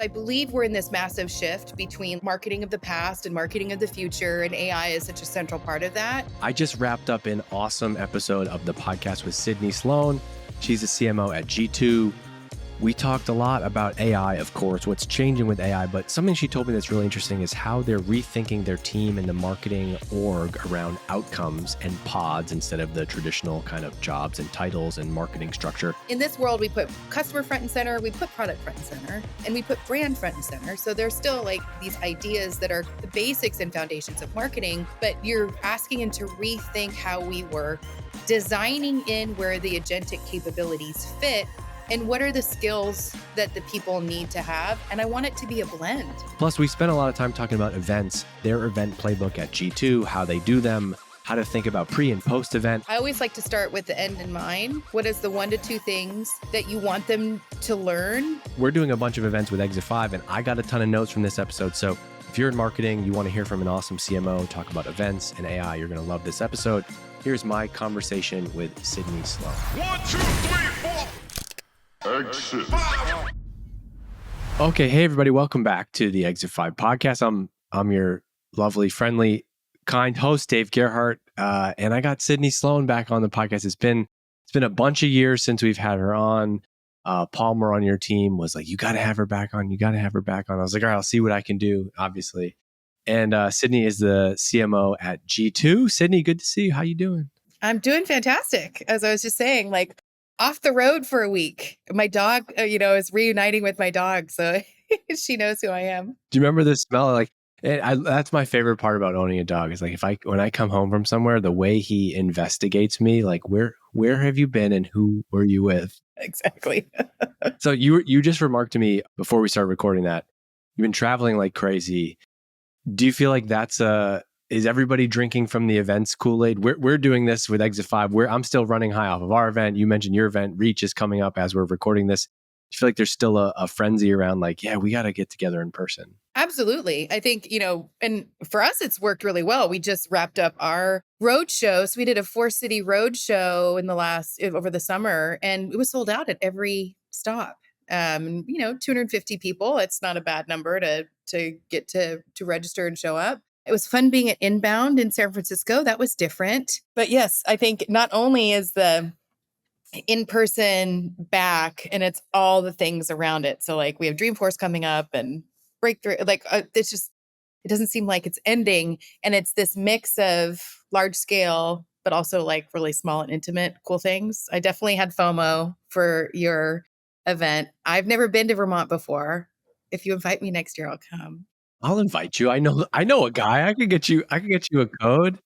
I believe we're in this massive shift between marketing of the past and marketing of the future, and AI is such a central part of that. I just wrapped up an awesome episode of the podcast with Sydney Sloan. She's a CMO at G2. We talked a lot about AI, of course, what's changing with AI, but something she told me that's really interesting is how they're rethinking their team and the marketing org around outcomes and pods instead of the traditional kind of jobs and titles and marketing structure. In this world, we put customer front and center, we put product front and center, and we put brand front and center. So there's still like these ideas that are the basics and foundations of marketing, but you're asking them to rethink how we work, designing in where the agentic capabilities fit, and what are the skills that the people need to have? And I want it to be a blend. Plus, we spent a lot of time talking about events, their event playbook at G2, how they do them, how to think about pre and post event. I always like to start with the end in mind. What is the 1 to 2 things that you want them to learn? We're doing a bunch of events with Exit 5, and I got a ton of notes from this episode. So if you're in marketing, you want to hear from an awesome CMO, talk about events and AI, you're going to love this episode. Here's my conversation with Sydney Sloan. 1, 2, 3, 4. Exit 5. Okay, hey everybody, welcome back to the Exit 5 podcast. I'm your lovely, friendly, kind host, Dave Gerhardt, and I got Sydney Sloan back on the podcast. It's been a bunch of years since we've had her on. Palmer on your team was like, you got to have her back on. You got to have her back on. I was like, all right, I'll see what I can do, obviously. And Sydney is the CMO at G2. Sydney, good to see you. How you doing? I'm doing fantastic. As I was just saying, like off the road for a week. My dog, is reuniting with my dog. So she knows who I am. Do you remember the smell? Like, that's my favorite part about owning a dog is like when I come home from somewhere, the way he investigates me, like where have you been and who were you with? Exactly. So you just remarked to me before we started recording that you've been traveling like crazy. Do you feel like is everybody drinking from the events Kool-Aid? We're doing this with Exit 5. I'm still running high off of our event. You mentioned your event. Reach is coming up as we're recording this. Do you feel like there's still a frenzy around like, yeah, we got to get together in person? Absolutely. I think, and for us, it's worked really well. We just wrapped up our roadshow. So we did a 4-city roadshow over the summer, and it was sold out at every stop. 250 people. It's not a bad number to get to register and show up. It was fun being at Inbound in San Francisco. That was different. But yes, I think not only is the in-person back, and it's all the things around it. So like we have Dreamforce coming up and Breakthrough, it doesn't seem like it's ending. And it's this mix of large scale, but also like really small and intimate, cool things. I definitely had FOMO for your event. I've never been to Vermont before. If you invite me next year, I'll come. I'll invite you. I know a guy. I could get you a code.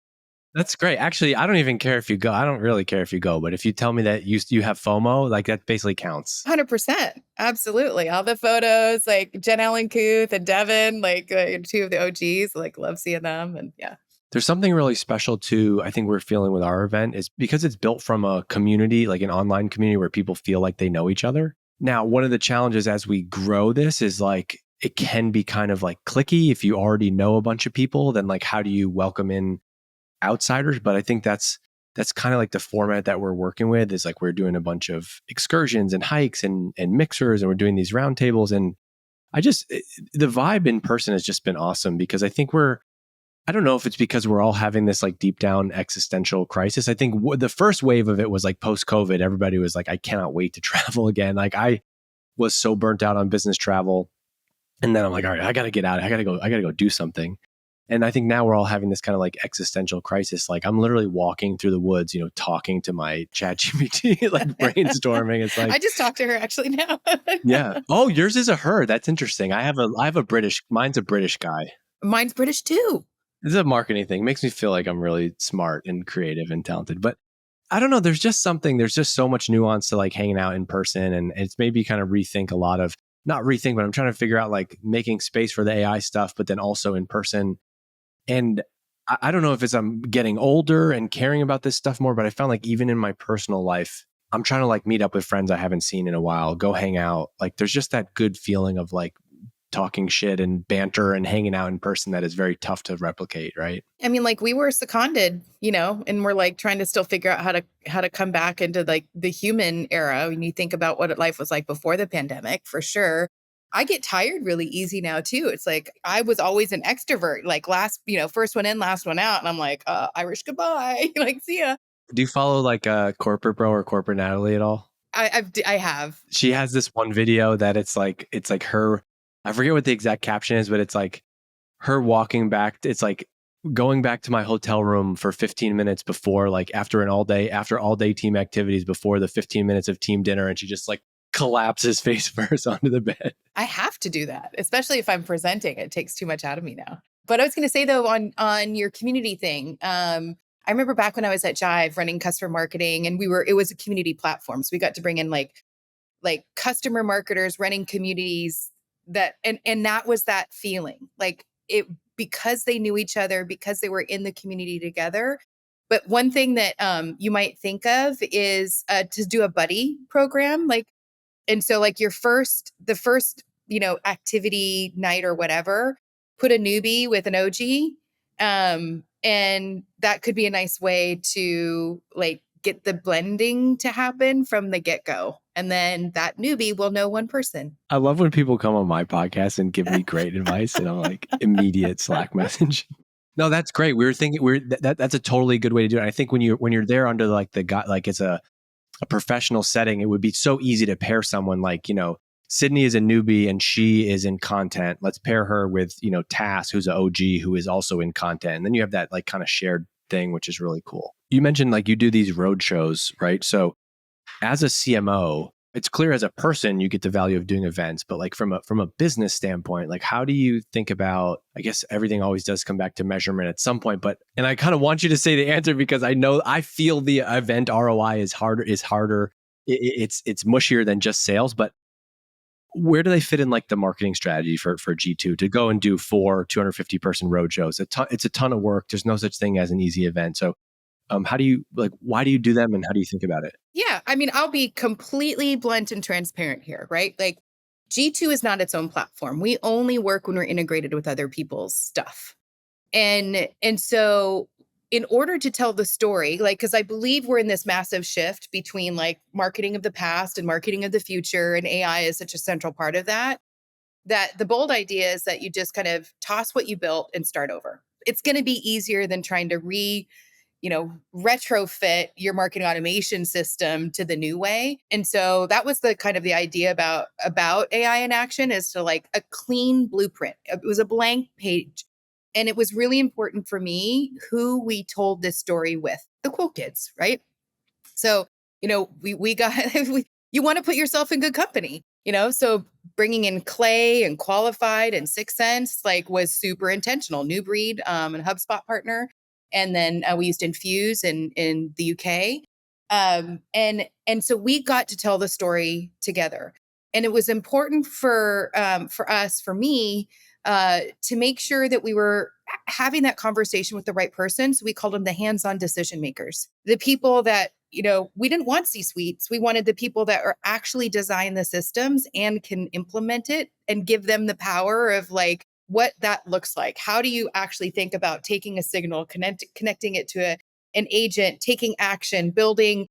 That's great. Actually, I don't even care if you go. I don't really care if you go, but if you tell me that you have FOMO, like that basically counts. 100%. Absolutely. All the photos, like Jen Allen Kuth and Devin, like 2 of the OGs, like love seeing them. And yeah. There's something really special too, I think we're feeling with our event is because it's built from a community, like an online community where people feel like they know each other. Now, one of the challenges as we grow this is like, it can be kind of like cliquey. If you already know a bunch of people, then like, how do you welcome in outsiders? But I think that's kind of like the format that we're working with is like, we're doing a bunch of excursions and hikes and mixers, and we're doing these roundtables. And the vibe in person has just been awesome because I think I don't know if it's because we're all having this like deep down existential crisis. I think the first wave of it was like post-COVID, everybody was like, I cannot wait to travel again. Like I was so burnt out on business travel. And then I'm like, all right, I got to get out. I got to go do something. And I think now we're all having this kind of like existential crisis. Like I'm literally walking through the woods, talking to my ChatGPT, like brainstorming. It's like, I just talked to her actually now. Yeah. Oh, yours is a her. That's interesting. Mine's a British guy. Mine's British too. This is a marketing thing. It makes me feel like I'm really smart and creative and talented. But I don't know. There's just so much nuance to like hanging out in person. And it's maybe kind of not rethink, but I'm trying to figure out like making space for the AI stuff, but then also in person. And I don't know if I'm getting older and caring about this stuff more, but I found like even in my personal life, I'm trying to like meet up with friends I haven't seen in a while, go hang out. Like there's just that good feeling of like talking shit and banter and hanging out in person that is very tough to replicate, right? I mean, like we were seconded, and we're like trying to still figure out how to come back into like the human era. When you think about what life was like before the pandemic, for sure. I get tired really easy now too. It's like I was always an extrovert, like first one in, last one out. And I'm like, Irish goodbye. Like, see ya. Do you follow like Corporate Bro or Corporate Natalie at all? I have. She has this one video that it's like her, I forget what the exact caption is, but it's like her walking back. It's like going back to my hotel room for 15 minutes before, like after all day team activities, before the 15 minutes of team dinner. And she just like collapses face first onto the bed. I have to do that, especially if I'm presenting. It takes too much out of me now. But I was going to say though, on your community thing, I remember back when I was at Jive running customer marketing, and it was a community platform, so we got to bring in like customer marketers running communities and that was that feeling, like it, because they knew each other, because they were in the community together. But one thing that you might think of is to do a buddy program, like, and so like the first, activity night or whatever, put a newbie with an OG. And that could be a nice way to like get the blending to happen from the get-go. And then that newbie will know one person. I love when people come on my podcast and give me great advice, and I'm like immediate Slack message. No, that's great. We were thinking that's a totally good way to do it. I think when you're there under like the guy, like it's a professional setting, it would be so easy to pair someone like, Sydney is a newbie and she is in content. Let's pair her with, Tass, who's an OG, who is also in content. And then you have that like kind of shared thing, which is really cool. You mentioned like you do these road shows, right? So as a CMO, it's clear as a person, you get the value of doing events, but like from a business standpoint, like how do you think about, I guess everything always does come back to measurement at some point, and I kind of want you to say the answer because I feel the event ROI is harder. It's mushier than just sales, but where do they fit in like the marketing strategy for G2 to go and do 4 250 person road shows? It's a ton of work. There's no such thing as an easy event. So how do you why do you do them and how do you think about it? Yeah. I mean, I'll be completely blunt and transparent here, right? Like G2 is not its own platform. We only work when we're integrated with other people's stuff. And so in order to tell the story, like, because I believe we're in this massive shift between like marketing of the past and marketing of the future, and AI is such a central part of that the bold idea is that you just kind of toss what you built and start over. It's going to be easier than trying to retrofit your marketing automation system to the new way. And so that was the kind of the idea about AI in action, is to like a clean blueprint. It was a blank page. And it was really important for me who we told this story with, the cool kids, right? So, we got, you want to put yourself in good company, so bringing in Clay and Qualified and 6 Sense, like, was super intentional. New Breed, and HubSpot partner. And then we used Infuse in the UK. And so we got to tell the story together. And it was important for me, to make sure that we were having that conversation with the right person. So we called them the hands-on decision makers, the people that, we didn't want C-suites. We wanted the people that are actually design the systems and can implement it and give them the power of like what that looks like. How do you actually think about taking a signal, connecting it to an agent, taking action, building,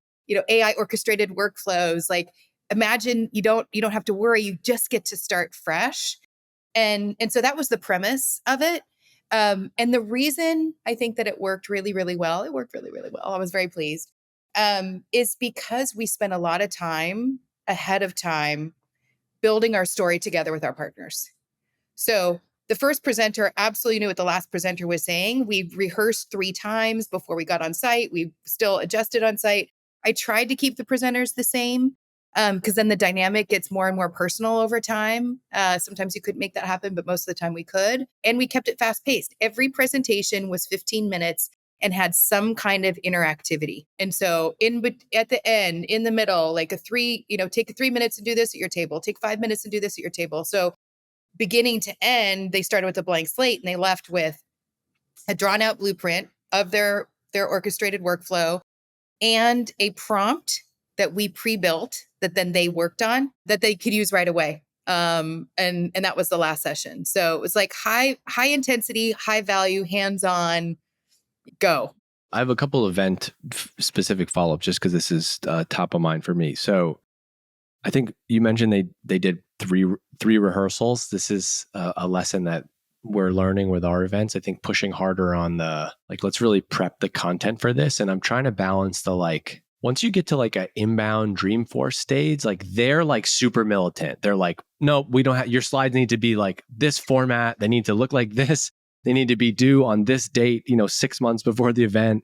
AI orchestrated workflows? Like, imagine you don't have to worry. You just get to start fresh. And so that was the premise of it. And the reason I think that it worked really, really well, I was very pleased, is because we spent a lot of time ahead of time building our story together with our partners. So the first presenter absolutely knew what the last presenter was saying. We rehearsed 3 times before we got on site. We still adjusted on site. I tried to keep the presenters the same, because then the dynamic gets more and more personal over time. Sometimes you couldn't make that happen, but most of the time we could. And we kept it fast paced. Every presentation was 15 minutes and had some kind of interactivity. And so at the end, in the middle, like take 3 minutes and do this at your table, take 5 minutes and do this at your table. So beginning to end, they started with a blank slate and they left with a drawn out blueprint of their orchestrated workflow and a prompt that we pre-built that then they worked on that they could use right away. And that was the last session. So it was like high intensity, high value, hands-on, go. I have a couple event specific follow-ups just because this is top of mind for me. So I think you mentioned they did three rehearsals. This is a lesson that we're learning with our events. I think pushing harder on the like, let's really prep the content for this. And I'm trying to balance the like, once you get to like an inbound Dreamforce stage, like they're like super militant. They're like, no, we don't have, your slides need to be like this format. They need to look like this. They need to be due on this date, 6 months before the event.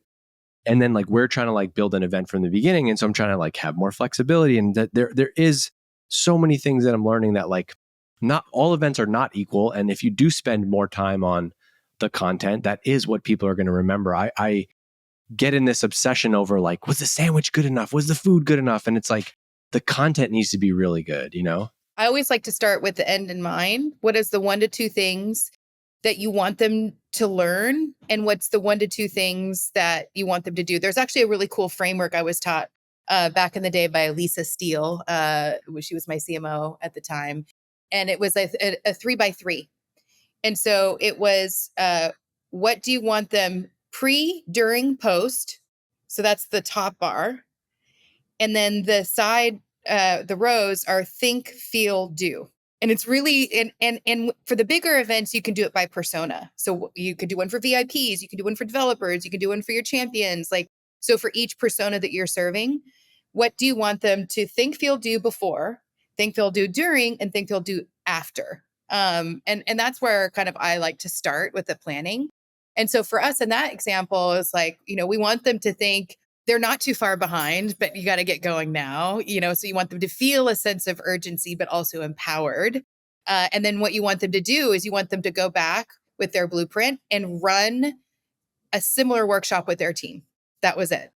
And then like we're trying to like build an event from the beginning. And so I'm trying to like have more flexibility. And that there is so many things that I'm learning that like not all events are not equal. And if you do spend more time on the content, that is what people are going to remember. I get in this obsession over like, was the sandwich good enough? Was the food good enough? And it's like the content needs to be really good, I always like to start with the end in mind. What is the 1 to 2 things that you want them to learn? And what's the 1 to 2 things that you want them to do? There's actually a really cool framework I was taught back in the day by Lisa Steele. She was my CMO at the time. And it was a 3x3. And so it was, what do you want them pre, during, post? So that's the top bar. And then the side, the rows are think, feel, do. And it's really, and for the bigger events, you can do it by persona. So you could do one for VIPs, you can do one for developers, you can do one for your champions. Like, so for each persona that you're serving, what do you want them to think, feel, do before, think, feel, do during, and think, feel, do after? And that's where kind of I like to start with the planning. And so for us in that example, is like, we want them to think they're not too far behind, but you got to get going now, so you want them to feel a sense of urgency, but also empowered. And then what you want them to do is you want them to go back with their blueprint and run a similar workshop with their team. That was it.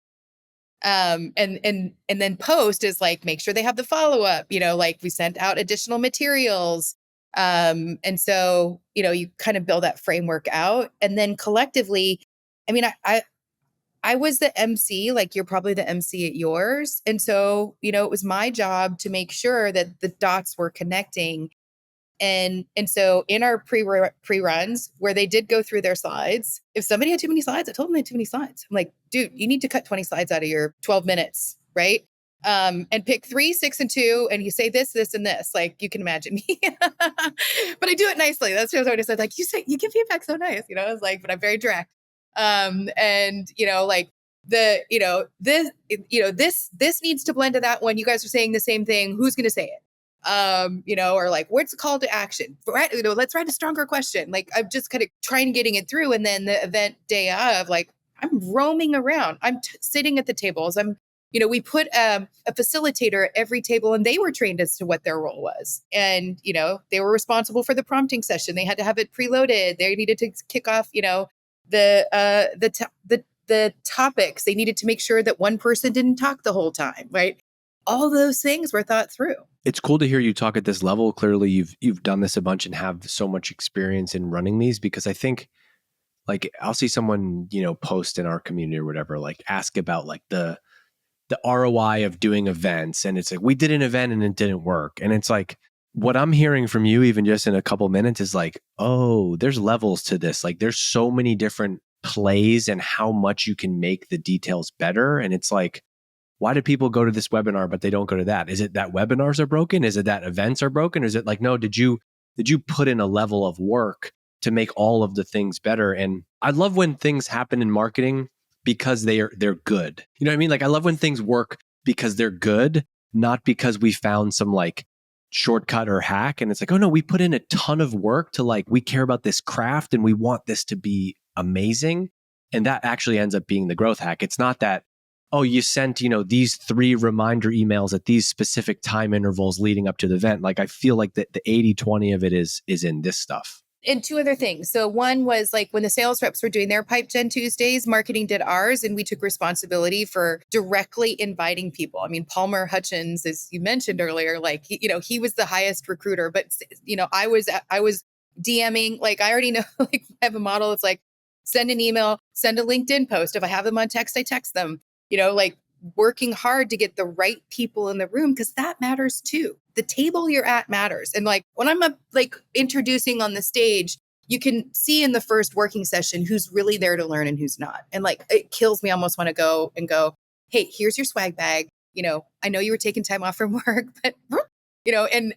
And then post is like, make sure they have the follow-up, like we sent out additional materials. And so, you kind of build that framework out, and then collectively, I mean, I was the MC, like you're probably the MC at yours. And so, it was my job to make sure that the dots were connecting. And so in our pre-runs where they did go through their slides, if somebody had too many slides, I told them they had too many slides. I'm like, dude, you need to cut 20 slides out of your 12 minutes, right? And pick 3, 6, and 2, and you say this, this, and this. Like, you can imagine me, but I do it nicely. That's what I said. Like, you give feedback so nice, I was like, but I'm very direct. And like this needs to blend to that one. You guys are saying the same thing. Who's going to say it? Or like, what's the call to action? Right? Let's write a stronger question. Like, I'm just kind of trying getting it through. And then the event day of, like, I'm roaming around. I'm sitting at the tables. We put a facilitator at every table, and they were trained as to what their role was. And, they were responsible for the prompting session. They had to have it preloaded. They needed to kick off, the topics. They needed to make sure that one person didn't talk the whole time, right? All those things were thought through. It's cool to hear you talk at this level. Clearly, you've done this a bunch and have so much experience in running these, because I think, like, I'll see someone, post in our community or whatever, like ask about like the ROI of doing events. And it's like, we did an event and it didn't work. And it's like, what I'm hearing from you, even just in a couple minutes, is like, oh, there's levels to this. Like, there's so many different plays and how much you can make the details better. And it's like, why do people go to this webinar, but they don't go to that? Is it that webinars are broken? Is it that events are broken? Or is it like, no, did you put in a level of work to make all of the things better? And I love when things happen in marketing because they're good. You know what I mean? Like, I love when things work because they're good, not because we found some like shortcut or hack. And it's like, oh no, we put in a ton of work to, like, we care about this craft and we want this to be amazing. And that actually ends up being the growth hack. It's not that, oh, you sent, these 3 reminder emails at these specific time intervals leading up to the event. Like, I feel like the 80-20 of it is in this stuff. And 2 other things. So one was like when the sales reps were doing their Pipe Gen Tuesdays, marketing did ours, and we took responsibility for directly inviting people. I mean, Palmer Hutchins, as you mentioned earlier, like, he was the highest recruiter, but, I was DMing, like, I already know, like, I have a model. It's like, send an email, send a LinkedIn post. If I have them on text, I text them, like, working hard to get the right people in the room, because that matters too. The table you're at matters. And like, when I'm introducing on the stage, you can see in the first working session who's really there to learn and who's not. And like, it kills me. I almost want to go, hey, here's your swag bag. I know you were taking time off from work, but And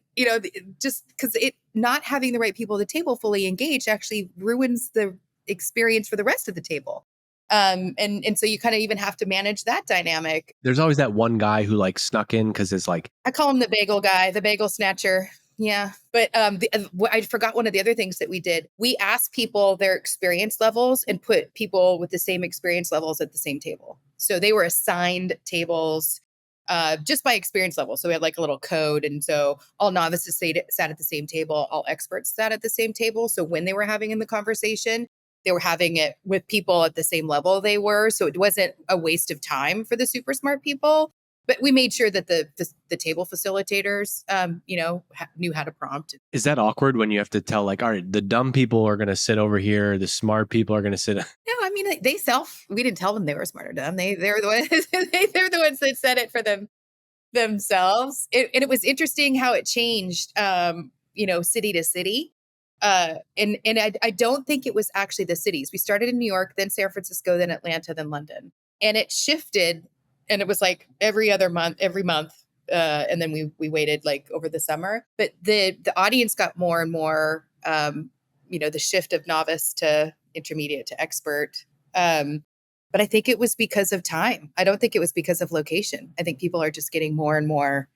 just because it not having the right people at the table fully engaged actually ruins the experience for the rest of the table. And so you kind of even have to manage that dynamic. There's always that one guy who like snuck in because it's like, I call him the bagel guy, the bagel snatcher. Yeah. But I forgot one of the other things that we did. We asked people their experience levels and put people with the same experience levels at the same table. So they were assigned tables just by experience level. So we had like a little code. And so all novices sat at the same table, all experts sat at the same table. So when they were having in the conversation, they were having it with people at the same level they were. So it wasn't a waste of time for the super smart people. But we made sure that the table facilitators, knew how to prompt. is that awkward when you have to tell like, all right, the dumb people are going to sit over here, the smart people are going to sit? No, I mean we didn't tell them they were smarter than them. They're the ones they're the ones that said it for themselves. And it was interesting how it changed, city to city. And I don't think it was actually the cities. We started in New York, then San Francisco, then Atlanta, then London, and it shifted. And it was like every month. And then we waited like over the summer, but the audience got more and more, the shift of novice to intermediate to expert. But I think it was because of time. I don't think it was because of location. I think people are just getting more and more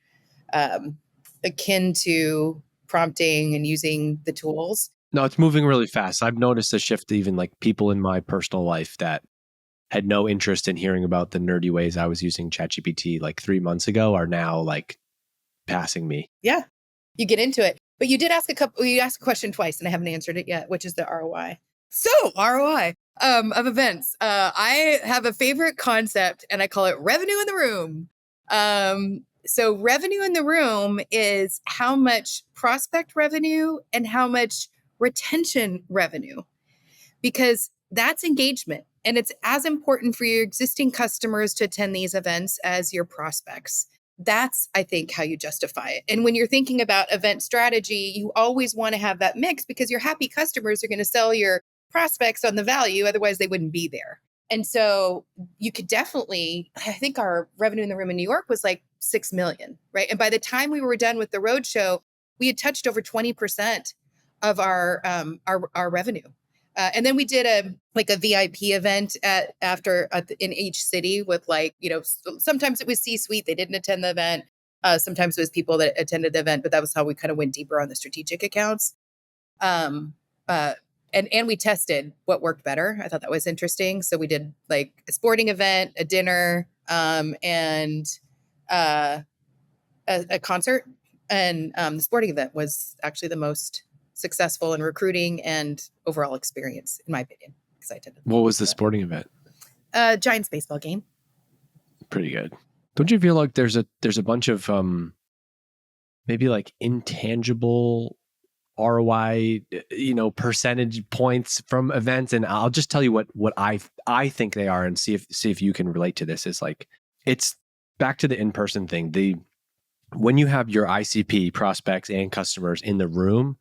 akin to prompting and using the tools. No, it's moving really fast. I've noticed a shift, even like people in my personal life that had no interest in hearing about the nerdy ways I was using ChatGPT like 3 months ago are now like passing me. Yeah, you get into it. But you asked a question twice and I haven't answered it yet, which is the ROI. So ROI of events. I have a favorite concept and I call it revenue in the room. So revenue in the room is how much prospect revenue and how much retention revenue, because that's engagement. And it's as important for your existing customers to attend these events as your prospects. That's, I think, how you justify it. And when you're thinking about event strategy, you always want to have that mix because your happy customers are going to sell your prospects on the value. Otherwise, they wouldn't be there. And so you could definitely, I think our revenue in the room in New York was like 6 million, right? And by the time we were done with the roadshow, we had touched over 20% of our revenue. And then we did a VIP event in each city with sometimes it was C-suite. They didn't attend the event. Sometimes it was people that attended the event, but that was how we kind of went deeper on the strategic accounts. And we tested what worked better. I thought that was interesting. So we did like a sporting event, a dinner, and a concert. And the sporting event was actually the most successful in recruiting and overall experience, in my opinion. Excited. What was the sporting event? Giants baseball game. Pretty good. Don't you feel like there's a bunch of maybe like intangible ROI, percentage points from events? And I'll just tell you what I think they are, and see if you can relate to this. Is like, it's back to the in-person thing. When you have your ICP prospects and customers in the room,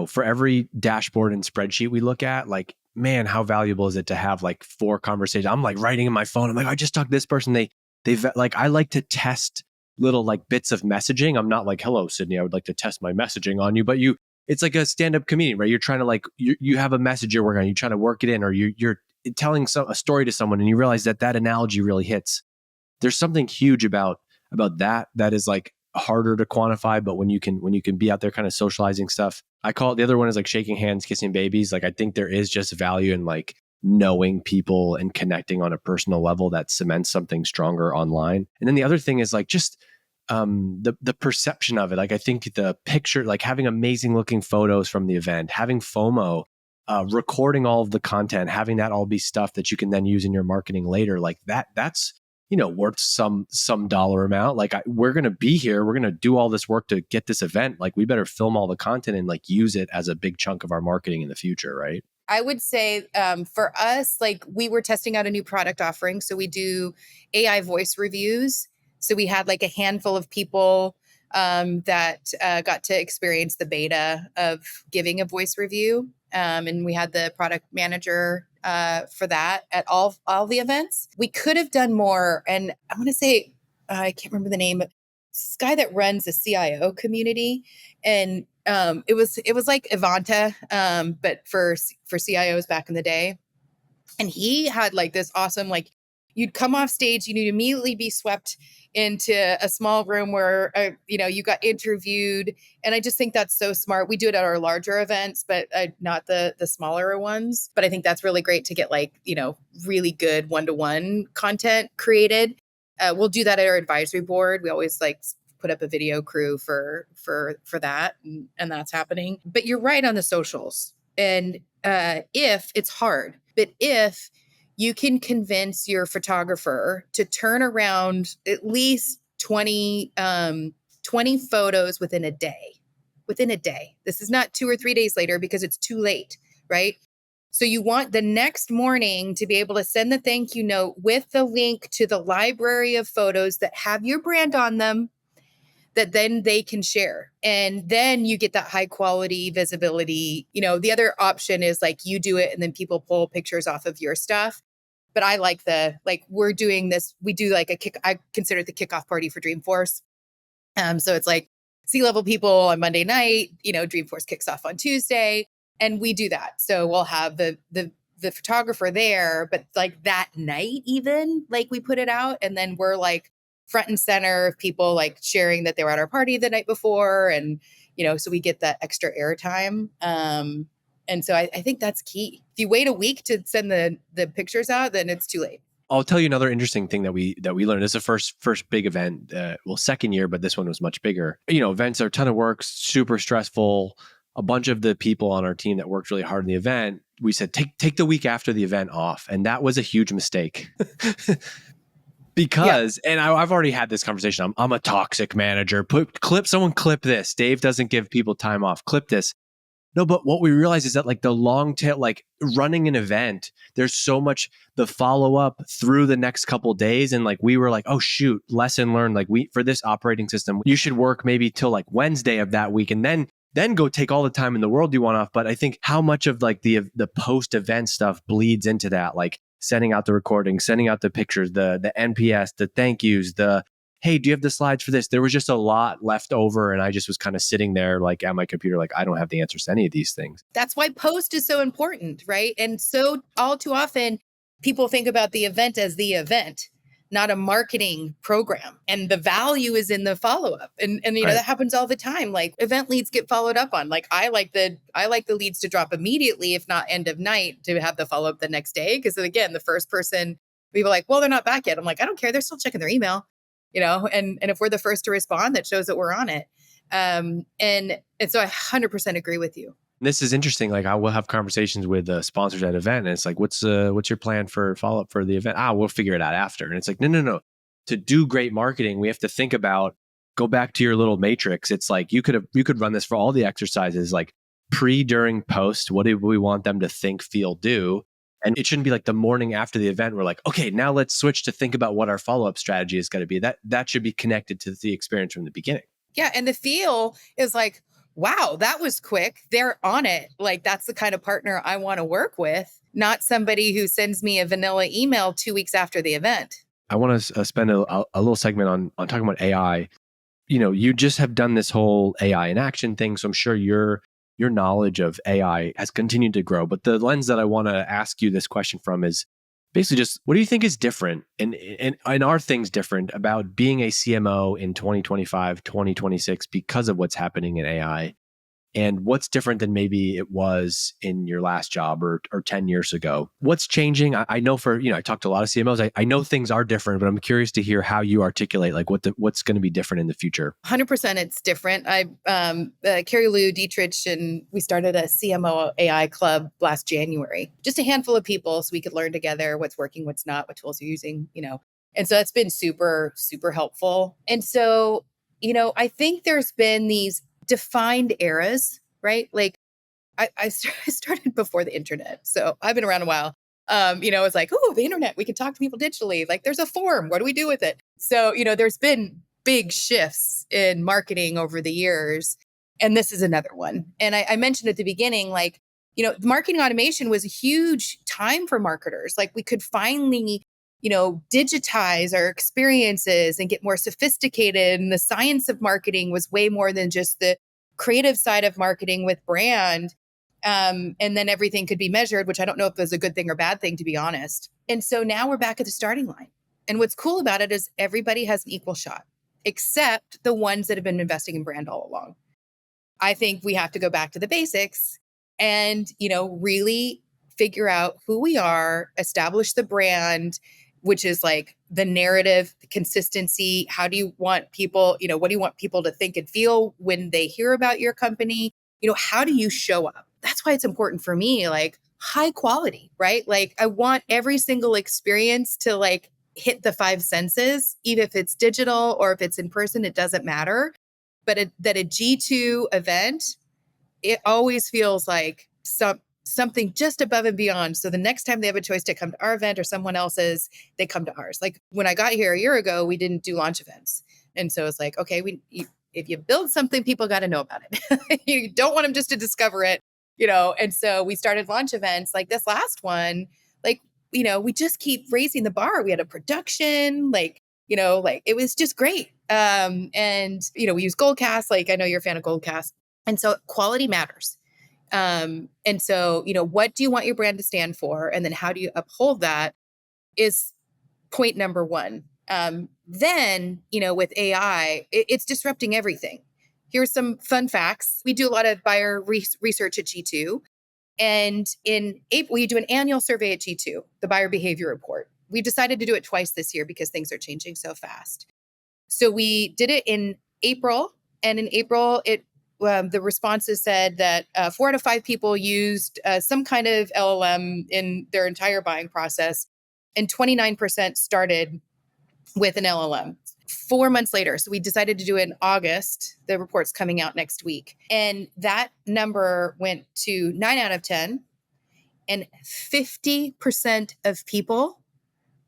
for every dashboard and spreadsheet we look at, like, man, how valuable is it to have like 4 conversations? I'm like writing in my phone. I'm like, I just talked to this person. They've like, I like to test little like bits of messaging. I'm not like, hello, Sydney, I would like to test my messaging on you. But it's like a stand-up comedian, right? You're trying to like, you have a message you're working on, you're trying to work it in, or you're telling a story to someone and you realize that analogy really hits. There's something huge about that is like harder to quantify, but when you can be out there kind of socializing stuff. I call it, the other one is like shaking hands, kissing babies. Like, I think there is just value in like knowing people and connecting on a personal level that cements something stronger online. And then the other thing is like just the perception of it. Like, I think the picture, like having amazing looking photos from the event, having FOMO, recording all of the content, having that all be stuff that you can then use in your marketing later. Like that's worth some dollar amount. Like, we're going to be here. We're going to do all this work to get this event. Like, we better film all the content and like use it as a big chunk of our marketing in the future, right? I would say for us, like, we were testing out a new product offering. So we do AI voice reviews. So we had like a handful of people that got to experience the beta of giving a voice review. And we had the product manager for that at all the events. We could have done more. And I want to say, I can't remember the name, this guy that runs a CIO community, and it was like Evanta, but for CIOs back in the day. And he had like this awesome, like you'd come off stage, you'd immediately be swept into a small room where, you got interviewed. And I just think that's so smart. We do it at our larger events, but not the smaller ones. But I think that's really great to get like, really good one-to-one content created. We'll do that at our advisory board. We always like put up a video crew for that, and that's happening. But you're right on the socials. And if it's hard, but if you can convince your photographer to turn around at least 20 photos within a day. This is not 2 or 3 days later because it's too late, right? So you want the next morning to be able to send the thank you note with the link to the library of photos that have your brand on them, that then they can share. And then you get that high quality visibility. The other option is like you do it and then people pull pictures off of your stuff. But I like we're doing this. We do like I consider it the kickoff party for Dreamforce. So it's like C-level people on Monday night, Dreamforce kicks off on Tuesday, and we do that. So we'll have the photographer there, but like that night, even like we put it out, and then we're like front and center of people like sharing that they were at our party the night before. And, so we get that extra airtime. And so I think that's key. If you wait a week to send the pictures out, then it's too late. I'll tell you another interesting thing that we learned. This is the first big event, second year, but this one was much bigger. Events are a ton of work, super stressful. A bunch of the people on our team that worked really hard in the event, we said, take the week after the event off. And that was a huge mistake. Because, and I've already had this conversation. I'm a toxic manager. Someone clip this. Dave doesn't give people time off. Clip this. No, but what we realize is that like the long tail, like running an event, there's so much the follow up through the next couple of days. And like we were like, oh shoot, lesson learned. Like for this operating system, you should work maybe till like Wednesday of that week, and then go take all the time in the world you want off. But I think how much of like the post event stuff bleeds into that, like sending out the recording, sending out the pictures, the NPS, the thank yous, the, hey, do you have the slides for this? There was just a lot left over. And I just was kind of sitting there like at my computer, like, I don't have the answers to any of these things. That's why post is so important, right? And so all too often people think about the event as the event, not a marketing program. And the value is in the follow-up. And right. That happens all the time. Like event leads get followed up on. Like I like the leads to drop immediately, if not end of night, to have the follow-up the next day. Because then again, the first person, people are like, well, they're not back yet. I'm like, I don't care. They're still checking their email, and if we're the first to respond, that shows that we're on it. And so I 100% agree with you. This is interesting. Like I will have conversations with sponsors at event, and it's like, what's your plan for follow up for the event? We'll figure it out after. And it's like, no. To do great marketing, we have to think about, go back to your little matrix. It's like you could run this for all the exercises, like pre, during, post. What do we want them to think, feel, do? And it shouldn't be like the morning after the event. We're like, okay, now let's switch to think about what our follow up strategy is going to be. That should be connected to the experience from the beginning. Yeah, and the feel is like, wow, that was quick. They're on it. Like that's the kind of partner I want to work with, not somebody who sends me a vanilla email 2 weeks after the event. I want to spend a little segment on talking about AI. You just have done this whole AI in action thing. So I'm sure your knowledge of AI has continued to grow. But the lens that I want to ask you this question from is basically just, what do you think is different and are things different about being a CMO in 2025, 2026 because of what's happening in AI? And what's different than maybe it was in your last job or 10 years ago? What's changing? I know I talked to a lot of CMOs. I know things are different, but I'm curious to hear how you articulate like what's going to be different in the future. 100% it's different. Carrie Lou Dietrich and we started a CMO AI club last January. Just a handful of people so we could learn together what's working, what's not, what tools you're using, And so that's been super, super helpful. And so, I think there's been these defined eras, right? Like I started before the internet. So I've been around a while. It's like, oh, the internet, we can talk to people digitally. Like there's a form. What do we do with it? So, there's been big shifts in marketing over the years. And this is another one. And I mentioned at the beginning, like, marketing automation was a huge time for marketers. Like we could finally digitize our experiences and get more sophisticated. And the science of marketing was way more than just the creative side of marketing with brand. And then everything could be measured, which I don't know if was a good thing or bad thing, to be honest. And so now we're back at the starting line. And what's cool about it is everybody has an equal shot, except the ones that have been investing in brand all along. I think we have to go back to the basics and, really figure out who we are, establish the brand, which is like the narrative, the consistency. How do you want people, what do you want people to think and feel when they hear about your company? How do you show up? That's why it's important for me, like high quality, right? Like I want every single experience to like hit the five senses, even if it's digital or if it's in person, it doesn't matter. But that a G2 event, it always feels like something just above and beyond. So the next time they have a choice to come to our event or someone else's, they come to ours. Like when I got here a year ago, we didn't do launch events. And so it's like, okay, if you build something, people got to know about it. You don't want them just to discover it, And so we started launch events like this last one, like, we just keep raising the bar. We had a production, like it was just great. We use Goldcast. Like I know you're a fan of Goldcast. And so quality matters. And so, what do you want your brand to stand for? And then how do you uphold that is point number one. Then, with AI, it's disrupting everything. Here's some fun facts. We do a lot of buyer research at G2. And in April, we do an annual survey at G2, the buyer behavior report. We decided to do it twice this year because things are changing so fast. So we did it in April. And in April, the responses said that 4 out of 5 people used some kind of LLM in their entire buying process, and 29% started with an LLM. 4 months later, so we decided to do it in August. The report's coming out next week. And that number went to 9 out of 10, and 50% of people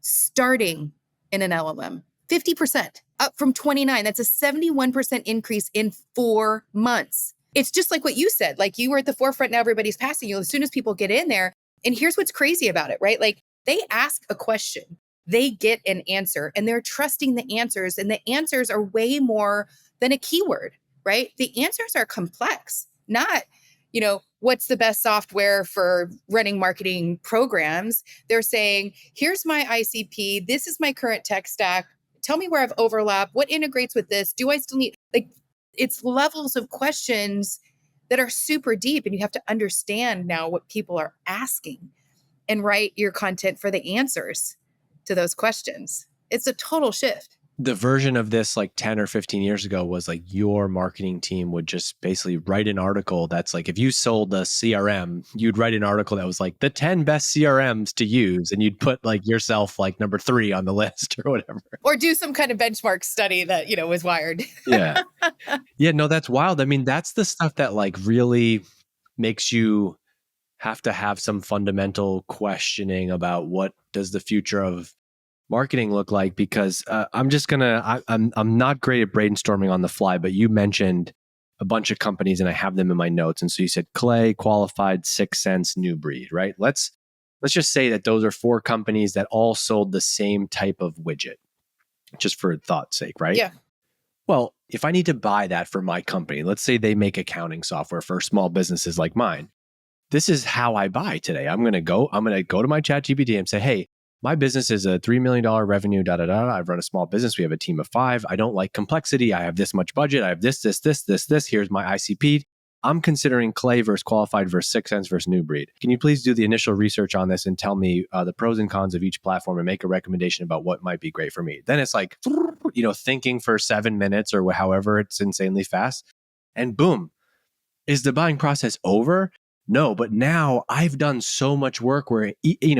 starting in an LLM. 50%, up from 29. That's a 71% increase in 4 months. It's just like what you said, like you were at the forefront, now everybody's passing you as soon as people get in there. And here's what's crazy about it, right? Like they ask a question, they get an answer, and they're trusting the answers. And the answers are way more than a keyword, right? The answers are complex, not, what's the best software for running marketing programs. They're saying, here's my ICP. This is my current tech stack. Tell me where I've overlapped. What integrates with this? Do I still need, like, it's levels of questions that are super deep. And you have to understand now what people are asking and write your content for the answers to those questions. It's a total shift. The version of this like 10 or 15 years ago was like your marketing team would just basically write an article that's like, if you sold a CRM, you'd write an article that was like the 10 best CRMs to use. And you'd put like yourself like number 3 on the list or whatever. Or do some kind of benchmark study that, was wired. Yeah. Yeah, no, that's wild. I mean, that's the stuff that like really makes you have to have some fundamental questioning about what does the future of marketing look like, because I'm not great at brainstorming on the fly, but you mentioned a bunch of companies and I have them in my notes. And so you said Clay, Qualified, 6 Sense, New Breed, right? Let's just say that those are 4 companies that all sold the same type of widget, just for thought's sake, right? Yeah. Well, if I need to buy that for my company, let's say they make accounting software for small businesses like mine. This is how I buy today. I'm going to go to my ChatGPT and say, hey, my business is a $3 million revenue, I've run a small business. We have a team of 5. I don't like complexity. I have this much budget. I have this. Here's my ICP. I'm considering Clay versus Qualified versus 6 Sense versus New Breed. Can you please do the initial research on this and tell me the pros and cons of each platform and make a recommendation about what might be great for me? Then it's like, thinking for 7 minutes or however, it's insanely fast. And boom, is the buying process over? No, but now I've done so much work where,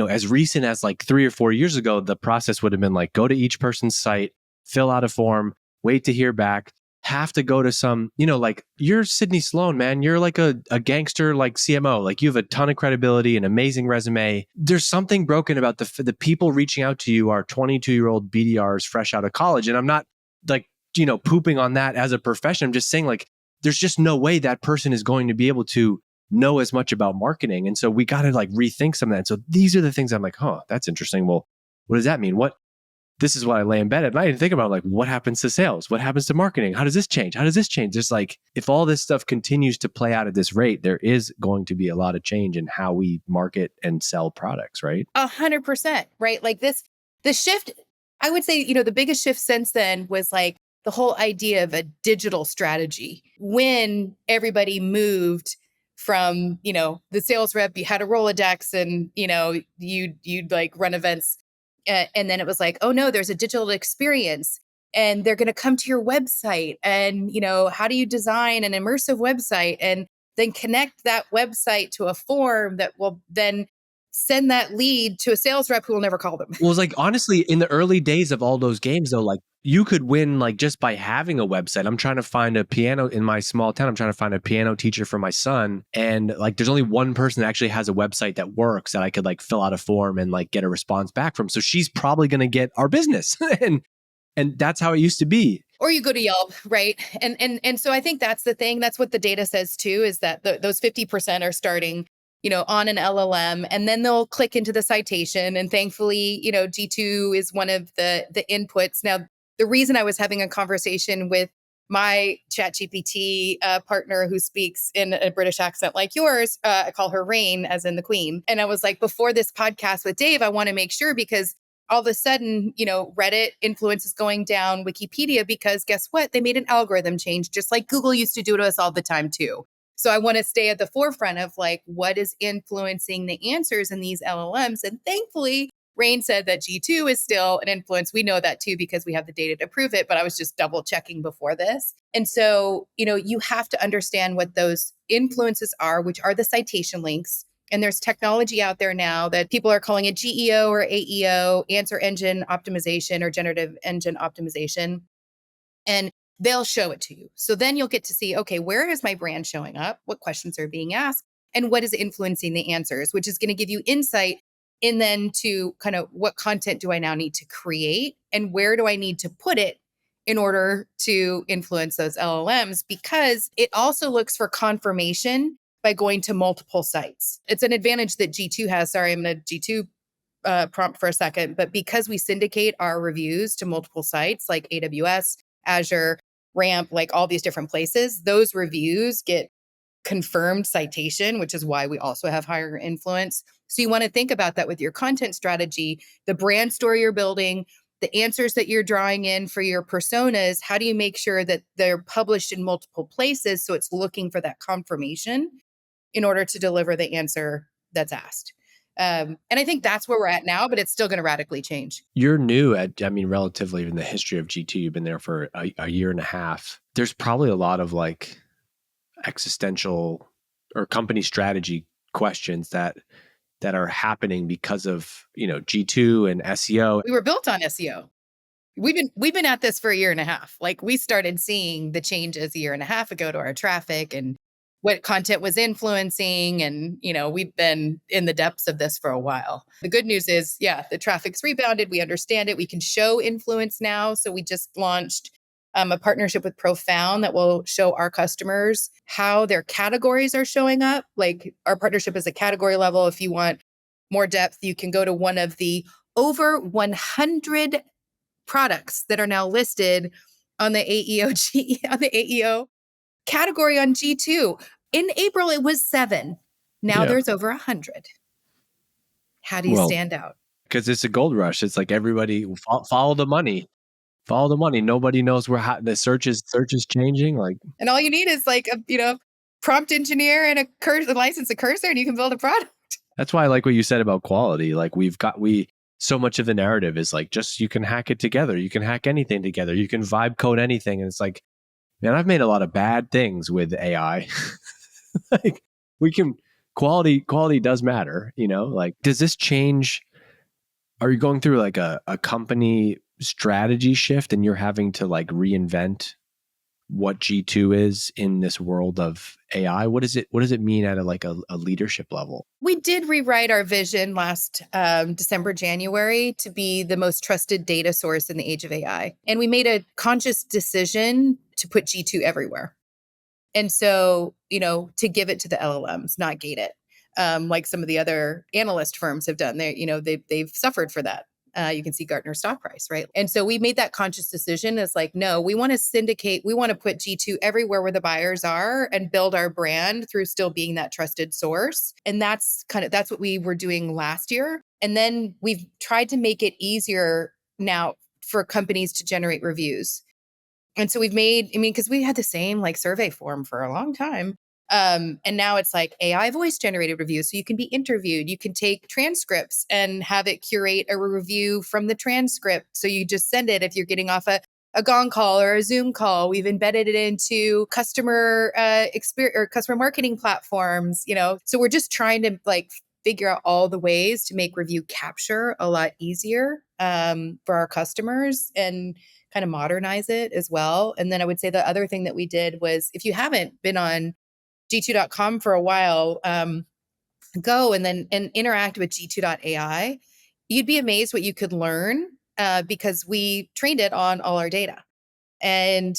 as recent as like 3 or 4 years ago, the process would have been like, go to each person's site, fill out a form, wait to hear back, have to go to some, like you're Sydney Sloan, man. You're like a gangster, like CMO, like you have a ton of credibility, an amazing resume. There's something broken about the people reaching out to you are 22-year-old BDRs fresh out of college. And I'm not like, pooping on that as a profession. I'm just saying like, there's just no way that person is going to be able to know as much about marketing. And so we got to like rethink some of that. So these are the things I'm like, that's interesting. Well, What does that mean? This is what I lay in bed at night and think about, like, what happens to sales? What happens to marketing? How does this change? How does this change? There's like, if all this stuff continues to play out at this rate, there is going to be a lot of change in how we market and sell products, right? 100%, right? Like the shift, I would say, the biggest shift since then was like the whole idea of a digital strategy. When everybody moved from, the sales rep, you had a Rolodex and, you'd like run events. And then it was like, oh no, there's a digital experience and they're going to come to your website. And, how do you design an immersive website and then connect that website to a form that will then send that lead to a sales rep who will never call them. Well, it's like, honestly, in the early days of all those games, though, like, you could win like just by having a website. I'm trying to find a piano in my small town. I'm trying to find a piano teacher for my son. And like, there's only one person that actually has a website that works that I could like fill out a form and like get a response back from. So she's probably going to get our business. And that's how it used to be. Or you go to Yelp, right? And so I think that's the thing. That's what the data says too, is that those 50% are starting, on an LLM, and then they'll click into the citation. And thankfully, G2 is one of the inputs. Now, the reason I was having a conversation with my ChatGPT partner who speaks in a British accent like yours, I call her Rain, as in the Queen. And I was like, before this podcast with Dave, I want to make sure, because all of a sudden, Reddit influence is going down, Wikipedia, because guess what? They made an algorithm change, just like Google used to do to us all the time too. So I want to stay at the forefront of like, what is influencing the answers in these LLMs? And thankfully, Rain said that G2 is still an influence. We know that too, because we have the data to prove it, but I was just double checking before this. And so, you have to understand what those influences are, which are the citation links. And there's technology out there now that people are calling it GEO or AEO, answer engine optimization or generative engine optimization. And they'll show it to you. So then you'll get to see, okay, where is my brand showing up? What questions are being asked? And what is influencing the answers, which is going to give you insight in then to kind of what content do I now need to create and where do I need to put it in order to influence those LLMs? Because it also looks for confirmation by going to multiple sites. It's an advantage that G2 has. Sorry, I'm going to G2 prompt for a second, but because we syndicate our reviews to multiple sites like AWS, Azure, Ramp, like all these different places, those reviews get confirmed citation, which is why we also have higher influence. So you want to think about that with your content strategy, the brand story you're building, the answers that you're drawing in for your personas. How do you make sure that they're published in multiple places so it's looking for that confirmation in order to deliver the answer that's asked? And I think that's where we're at now, but it's still going to radically change. You're new relatively in the history of G2, you've been there for a year and a half. There's probably a lot of like existential or company strategy questions that are happening because of, G2 and SEO. We were built on SEO. We've been at this for a year and a half. Like, we started seeing the changes a year and a half ago to our traffic and what content was influencing. And, we've been in the depths of this for a while. The good news is, the traffic's rebounded. We understand it. We can show influence now. So we just launched a partnership with Profound that will show our customers how their categories are showing up. Like, our partnership is a category level. If you want more depth, you can go to one of the over 100 products that are now listed on the AEO category on G2. In April, it was 7. Now there's over 100. How do you stand out? Because it's a gold rush. It's like everybody follow the money. Follow the money. Nobody knows where the search is changing. Like, and all you need is like a prompt engineer and a license, a cursor, and you can build a product. That's why I like what you said about quality. Like, so much of the narrative is like, just, you can hack it together. You can hack anything together. You can vibe code anything. And it's like, man, I've made a lot of bad things with AI. Like, quality does matter, like, does this change? Are you going through like a company strategy shift and you're having to like reinvent what G2 is in this world of AI? What does it mean at a leadership level? We did rewrite our vision last December, January to be the most trusted data source in the age of AI. And we made a conscious decision to put G2 everywhere. And so, to give it to the LLMs, not gate it, like some of the other analyst firms have done. They've suffered for that. You can see Gartner's stock price, right? And so we made that conscious decision. It's like, no, we want to syndicate. We want to put G2 everywhere where the buyers are and build our brand through still being that trusted source. And that's what we were doing last year. And then we've tried to make it easier now for companies to generate reviews. And so we've made, because we had the same like survey form for a long time. And now it's like AI voice generated reviews. So you can be interviewed, you can take transcripts and have it curate a review from the transcript. So you just send it if you're getting off a Gong call or a Zoom call. We've embedded it into customer experience or customer marketing platforms, So we're just trying to like figure out all the ways to make review capture a lot easier for our customers and kind of modernize it as well. And then I would say the other thing that we did was, if you haven't been on G2.com for a while, go and interact with G2.ai. You'd be amazed what you could learn because we trained it on all our data. And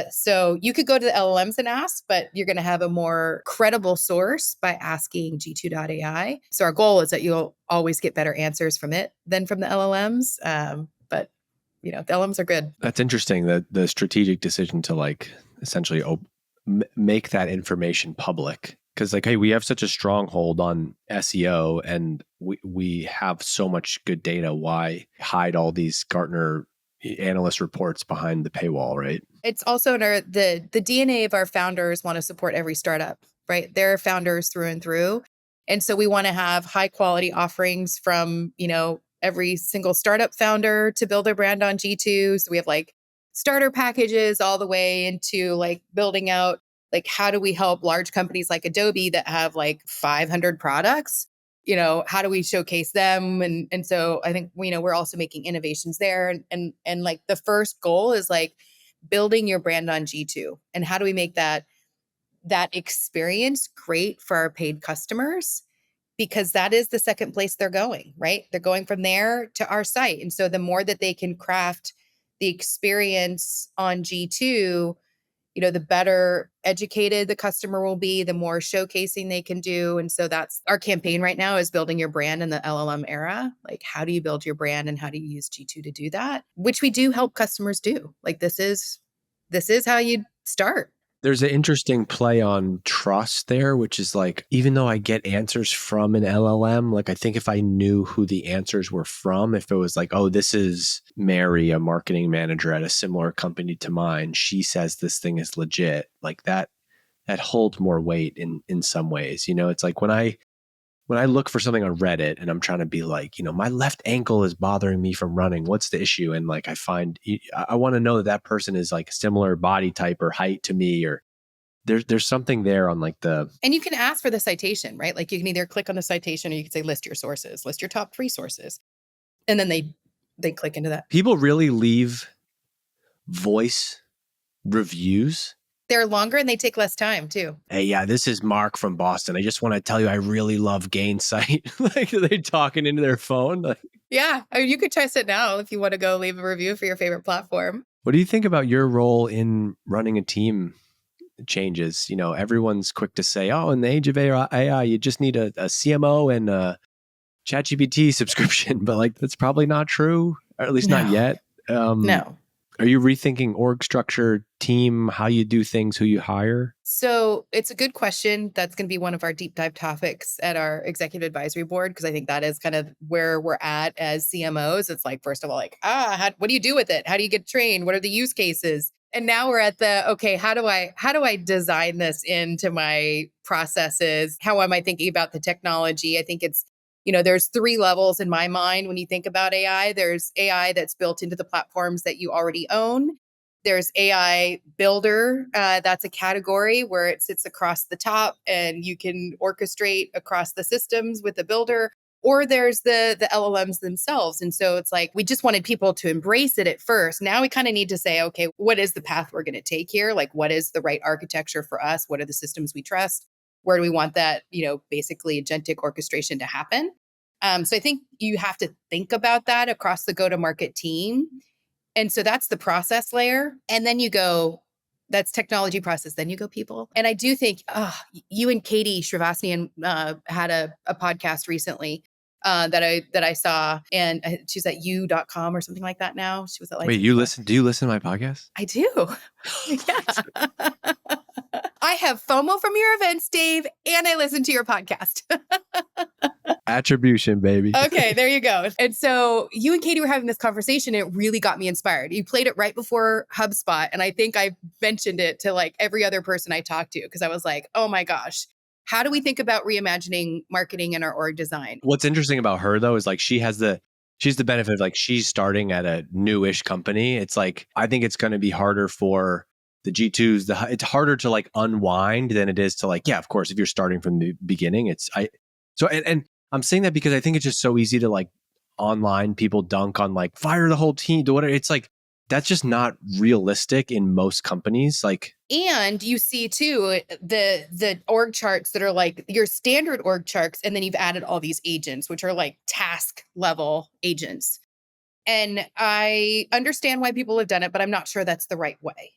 so you could go to the LLMs and ask, but you're going to have a more credible source by asking G2.ai. So our goal is that you'll always get better answers from it than from the LLMs. But the LLMs are good. That's interesting, that the strategic decision to like essentially make that information public. Because like, hey, we have such a stronghold on SEO and we have so much good data. Why hide all these Gartner analyst reports behind the paywall, right? It's also in the DNA of our founders want to support every startup, right? They're founders through and through. And so we want to have high quality offerings from, every single startup founder to build their brand on G2. So we have like starter packages all the way into like building out, like, how do we help large companies like Adobe that have like 500 products? How do we showcase them? And so I think, we're also making innovations there. And like the first goal is like building your brand on G2. And how do we make that experience great for our paid customers? Because that is the second place they're going, right? They're going from there to our site. And so the more that they can craft the experience on G2, the better educated the customer will be, the more showcasing they can do. And so that's our campaign right now, is building your brand in the LLM era. Like, how do you build your brand and how do you use G2 to do that? Which we do help customers do. Like, this is how you start. There's an interesting play on trust there, which is like, even though I get answers from an LLM, like I think if I knew who the answers were from, if it was like, oh, this is Mary, a marketing manager at a similar company to mine, she says this thing is legit, like that holds more weight in some ways. It's like when I look for something on Reddit and I'm trying to be like, my left ankle is bothering me from running. What's the issue? And like, I want to know that person is like a similar body type or height to me, or there's something there on like and you can ask for the citation, right? Like you can either click on the citation or you can say, list your sources, list your top 3 sources. And then they click into that. People really leave voice reviews. They're longer and they take less time too. Hey, yeah, this is Mark from Boston. I just want to tell you, I really love Gainsight. Like, are they talking into their phone? Like, yeah, I mean, you could test it now if you want to go leave a review for your favorite platform. What do you think about your role in running a team changes? Everyone's quick to say, oh, in the age of AI, you just need a CMO and a ChatGPT subscription. But like, that's probably not true, or at least not yet. No. Are you rethinking org structure, team, how you do things, who you hire? So it's a good question. That's going to be one of our deep dive topics at our executive advisory board, because I think that is kind of where we're at as CMOs. It's like, first of all, like, what do you do with it? How do you get trained? What are the use cases? And now we're at okay, how do I design this into my processes? How am I thinking about the technology? I think it's, there's 3 levels in my mind when you think about AI. There's AI that's built into the platforms that you already own. There's AI builder. That's a category where it sits across the top and you can orchestrate across the systems with the builder. Or there's the LLMs themselves. And so it's like, we just wanted people to embrace it at first. Now we kind of need to say, okay, what is the path we're going to take here? Like, what is the right architecture for us? What are the systems we trust? Where do we want that, basically agentic orchestration to happen? So I think you have to think about that across the go-to-market team. And so that's the process layer. And then you go, that's technology process. Then you go people. And I do think, you and Katie Srivastava had a podcast recently. that I saw. And she's at u.com or something like that now. She was at like, Wait, do you listen to my podcast? I do. Yeah. I have FOMO from your events, Dave, and I listen to your podcast. Attribution, baby. Okay, there you go. And so you and Katie were having this conversation. And it really got me inspired. You played it right before HubSpot. And I think I mentioned it to like every other person I talked to because I was like, oh my gosh, how do we think about reimagining marketing in our org design? What's interesting about her though is like she's the benefit of like she's starting at a newish company. It's like I think it's going to be harder for the G2s. It's harder to like unwind than it is to like, yeah, of course, if you're starting from the beginning, and I'm saying that because I think it's just so easy to like online people dunk on like fire the whole team, do whatever. It's like that's just not realistic in most companies. Like, and you see too the org charts that are like your standard org charts, and then you've added all these agents, which are like task level agents. And I understand why people have done it, but I'm not sure that's the right way.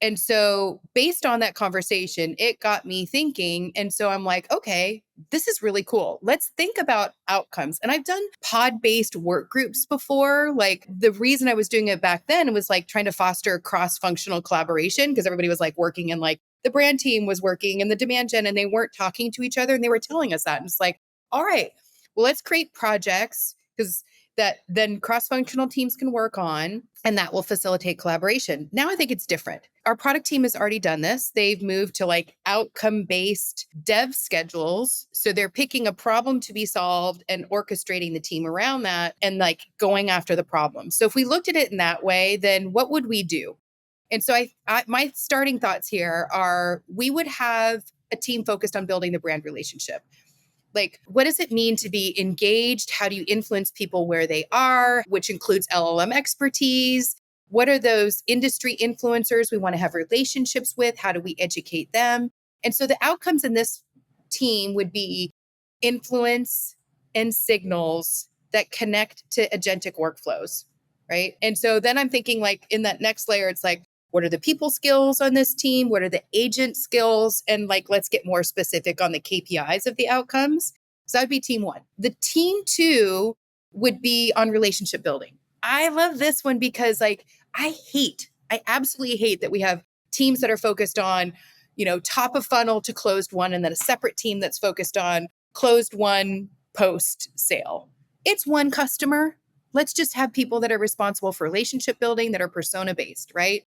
And so based on that conversation, it got me thinking. And so I'm like, okay, this is really cool. Let's think about outcomes. And I've done pod-based work groups before. Like the reason I was doing it back then was like trying to foster cross-functional collaboration because everybody was like working and like the brand team was working and the demand gen and they weren't talking to each other and they were telling us that. And it's like, all right, well, let's create projects because that then cross-functional teams can work on, and that will facilitate collaboration. Now I think it's different. Our product team has already done this. They've moved to like outcome-based dev schedules. So they're picking a problem to be solved and orchestrating the team around that and like going after the problem. So if we looked at it in that way, then what would we do? And so my starting thoughts here are we would have a team focused on building the brand relationship. Like, what does it mean to be engaged? How do you influence people where they are, which includes LLM expertise? What are those industry influencers we want to have relationships with? How do we educate them? And so the outcomes in this team would be influence and signals that connect to agentic workflows, right? And so then I'm thinking like in that next layer, it's like, what are the people skills on this team? What are the agent skills? And like, let's get more specific on the KPIs of the outcomes. So that'd be team one. The team two would be on relationship building. I love this one because like, I absolutely hate that we have teams that are focused on, top of funnel to closed one, and then a separate team that's focused on closed one post sale. It's one customer. Let's just have people that are responsible for relationship building that are persona based, right?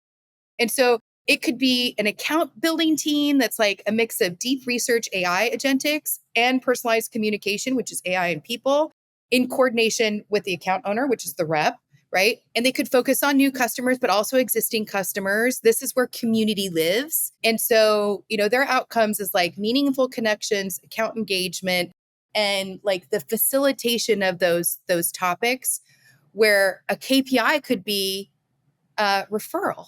And so it could be an account building team that's like a mix of deep research AI agentics and personalized communication, which is AI and people, in coordination with the account owner, which is the rep, right? And they could focus on new customers, but also existing customers. This is where community lives. And so, their outcomes is like meaningful connections, account engagement, and like the facilitation of those topics where a KPI could be referral.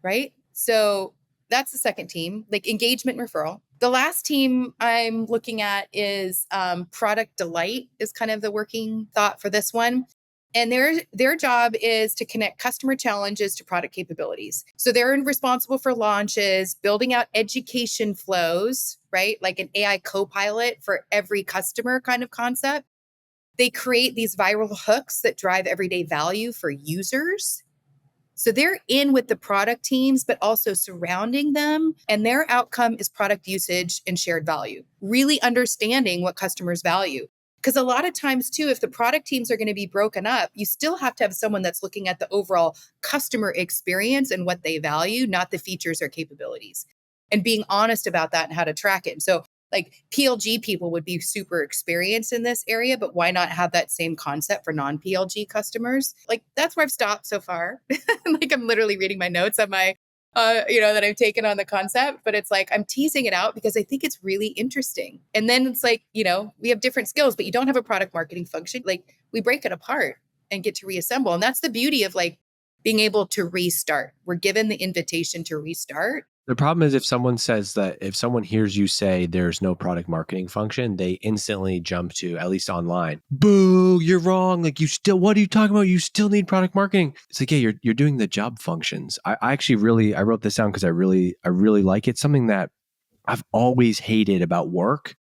Right? So that's the second team, like engagement referral. The last team I'm looking at is product delight is kind of the working thought for this one. And their job is to connect customer challenges to product capabilities. So they're responsible for launches, building out education flows, right? Like an AI co-pilot for every customer kind of concept. They create these viral hooks that drive everyday value for users. So they're in with the product teams, but also surrounding them. And their outcome is product usage and shared value, really understanding what customers value. Because a lot of times too, if the product teams are going to be broken up, you still have to have someone that's looking at the overall customer experience and what they value, not the features or capabilities, and being honest about that and how to track it. So like PLG people would be super experienced in this area, but why not have that same concept for non-PLG customers? Like that's where I've stopped so far. Like I'm literally reading my notes on my, that I've taken on the concept, but it's like, I'm teasing it out because I think it's really interesting. And then it's like, we have different skills, but you don't have a product marketing function. Like we break it apart and get to reassemble. And that's the beauty of like being able to restart. We're given the invitation to restart. The problem is if someone hears you say there's no product marketing function, they instantly jump to, at least online, boo, you're wrong. Like what are you talking about? You still need product marketing. It's like, yeah, you're doing the job functions. I actually I wrote this down because I really like it. Something that I've always hated about work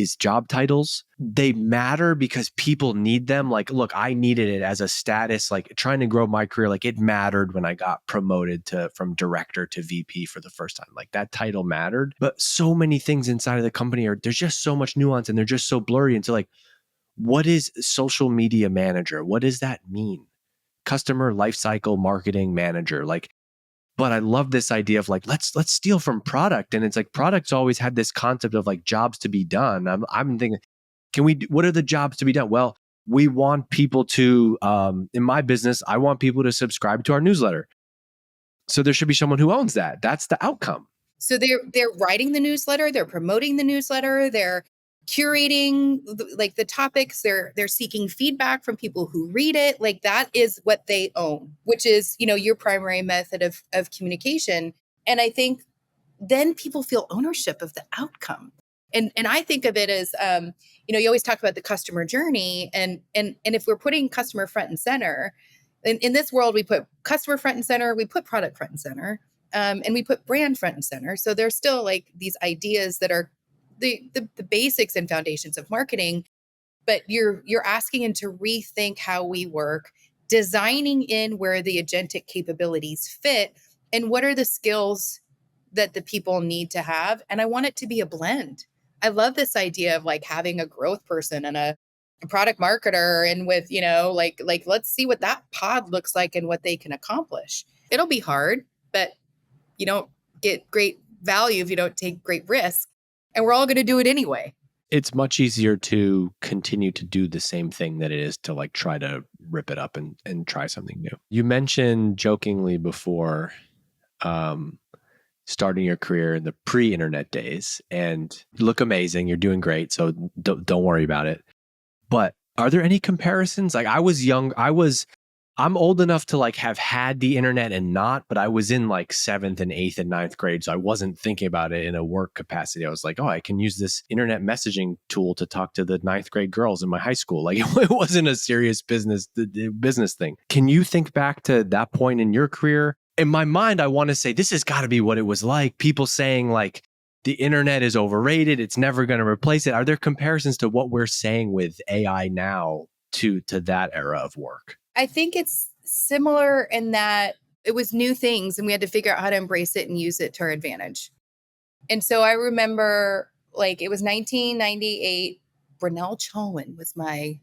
is job titles. They matter because people need them. Like, look, I needed it as a status, like trying to grow my career. Like it mattered when I got promoted from director to VP for the first time. Like that title mattered. But so many things inside of the company there's just so much nuance and they're just so blurry. And so like, what is social media manager? What does that mean? Customer lifecycle marketing manager. Like, but I love this idea of like, let's steal from product. And it's like products always had this concept of like jobs to be done. I'm thinking, what are the jobs to be done? Well, we want people to, in my business, I want people to subscribe to our newsletter. So there should be someone who owns that. That's the outcome. So they're writing the newsletter, they're promoting the newsletter, they're curating the topics, they're seeking feedback from people who read it. Like that is what they own, which is, your primary method of communication. And I think then people feel ownership of the outcome. And I think of it as, you always talk about the customer journey, and if we're putting customer front and center, in this world, we put customer front and center, we put product front and center, and we put brand front and center. So there's still like these ideas that are the basics and foundations of marketing, but you're asking them to rethink how we work, designing in where the agentic capabilities fit, and what are the skills that the people need to have. And I want it to be a blend. I love this idea of like having a growth person and a product marketer, and with, like let's see what that pod looks like and what they can accomplish. It'll be hard, but you don't get great value if you don't take great risk. And we're all going to do it anyway. It's much easier to continue to do the same thing than it is to like try to rip it up and try something new. You mentioned jokingly before starting your career in the pre-internet days, and you look amazing. You're doing great. So don't worry about it. But are there any comparisons? Like I was young, I'm old enough to like have had the internet and not, but I was in like 7th and 8th and 9th grade. So I wasn't thinking about it in a work capacity. I was like, oh, I can use this internet messaging tool to talk to the 9th grade girls in my high school. Like it wasn't a serious business thing. Can you think back to that point in your career? In my mind, I want to say this has got to be what it was like. People saying like, the internet is overrated. It's never going to replace it. Are there comparisons to what we're saying with AI now to that era of work? I think it's similar in that it was new things and we had to figure out how to embrace it and use it to our advantage. And so I remember like it was 1998. Brunel Chalwin was my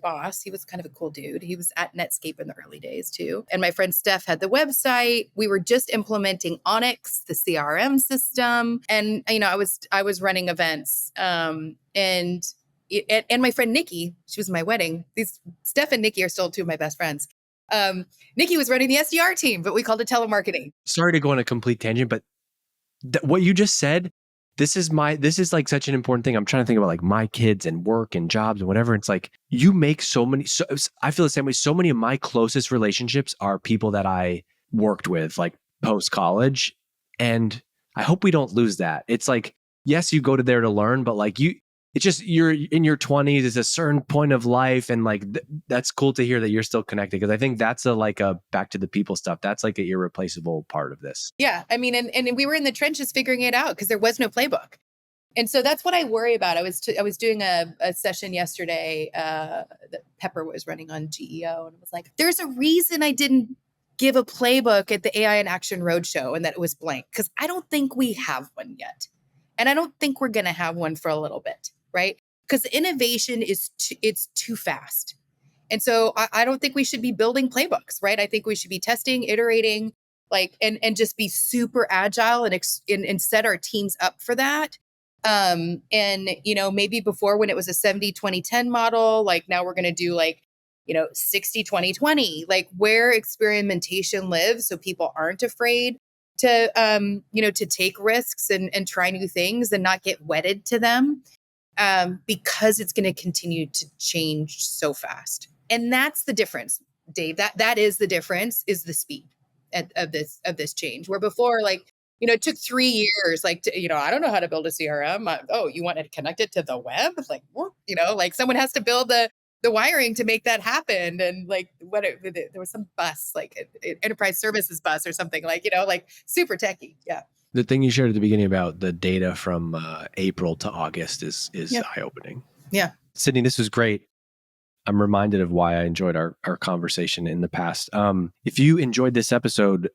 boss. He was kind of a cool dude. He was at Netscape in the early days too. And my friend Steph had the website. We were just implementing Onyx, the CRM system. And, I was running events. And my friend Nikki, she was my wedding. Steph and Nikki are still two of my best friends. Nikki was running the SDR team, but we called it telemarketing. Sorry to go on a complete tangent, but what you just said, this is like such an important thing. I'm trying to think about like my kids and work and jobs and whatever. It's like you make I feel the same way. So many of my closest relationships are people that I worked with like post college. And I hope we don't lose that. It's like, yes, you go to there to learn, but like it's just you're in your 20s. It's a certain point of life, and like that's cool to hear that you're still connected, because I think that's a back to the people stuff. That's like an irreplaceable part of this. Yeah, I mean, and we were in the trenches figuring it out because there was no playbook, and so that's what I worry about. I was doing a session yesterday that Pepper was running on GEO, and it was like, there's a reason I didn't give a playbook at the AI in Action Roadshow and that it was blank, because I don't think we have one yet, and I don't think we're going to have one for a little bit. Right? Because innovation it's too fast. And so I don't think we should be building playbooks, right? I think we should be testing, iterating, and just be super agile and set our teams up for that. And, maybe before when it was a 70-20-10 model, like now we're going to do 60-20-20, like where experimentation lives. So people aren't afraid to, to take risks and try new things and not get wedded to them. Because it's going to continue to change so fast. And that's the difference, Dave. That is the difference, is the speed of this change. Where before, it took 3 years, I don't know how to build a CRM. You want to connect it to the web? Someone has to build the wiring to make that happen. And there was some bus, enterprise services bus or something, super techie. Yeah. The thing you shared at the beginning about the data from April to August is Yep. eye-opening. Yeah. Sydney, this was great. I'm reminded of why I enjoyed our conversation in the past. If you enjoyed this episode,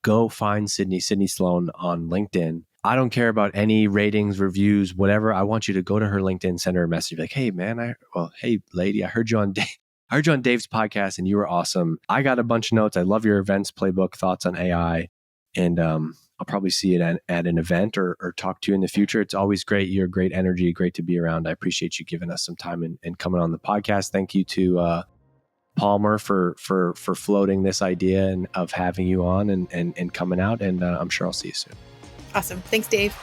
go find Sydney Sloan on LinkedIn. I don't care about any ratings, reviews, whatever. I want you to go to her LinkedIn, send her a message like, hey man, hey lady, I heard you on Dave's podcast and you were awesome. I got a bunch of notes. I love your events playbook, thoughts on AI. And I'll probably see you at an event or talk to you in the future. It's always great. You're great energy, great to be around. I appreciate you giving us some time and coming on the podcast. Thank you to Palmer for floating this idea and of having you on and coming out. And I'm sure I'll see you soon. Awesome. Thanks, Dave.